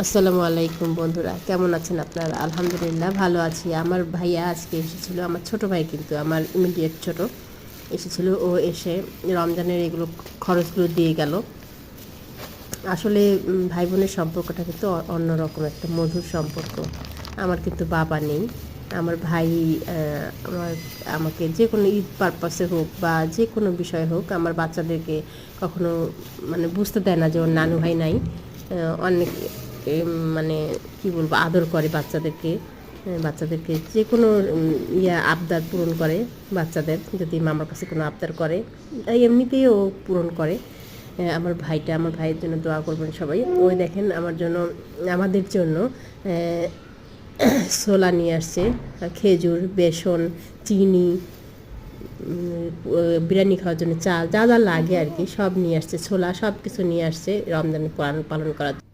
আসসালামু আলাইকুম বন্ধুরা, কেমন আছেন আপনারা? আলহামদুলিল্লাহ ভালো আছি। আমার ভাইয়া আজকে এসেছিলো, আমার ছোট ভাই, কিন্তু আমার ইমিডিয়েট ছোট এসেছিলো। ও এসে রমজানের এগুলো খরচগুলো দিয়ে গেল। আসলে ভাই বোনের সম্পর্কটা কিন্তু অন্যরকম একটা মধুর সম্পর্ক। আমার কিন্তু বাবা নেই। আমার ভাই আমার আমাকে যে কোনো ঈদ পারপাসে হোক বা যে কোনো বিষয় হোক, আমার বাচ্চাদেরকে কখনো মানে বুঝতে দেয় না যে ওর নানু ভাই নাই। অনেক মানে কি বলবো, আদর করে বাচ্চাদেরকে যে কোনো আবদার পূরণ করে। বাচ্চাদের যদি মামার কাছে কোনো আবদার করে, এমনিতেই ও পূরণ করে। আমার ভাইয়ের জন্য দোয়া করবেন সবাই। ওই দেখেন আমাদের জন্য ছোলা নিয়ে আসছে, খেজুর, বেসন, চিনি, বিরিয়ানি খাওয়ার জন্য চাল, যা যা লাগে আর কি সব নিয়ে আসছে। ছোলা সব কিছু নিয়ে আসছে রমজান পালন করার জন্য।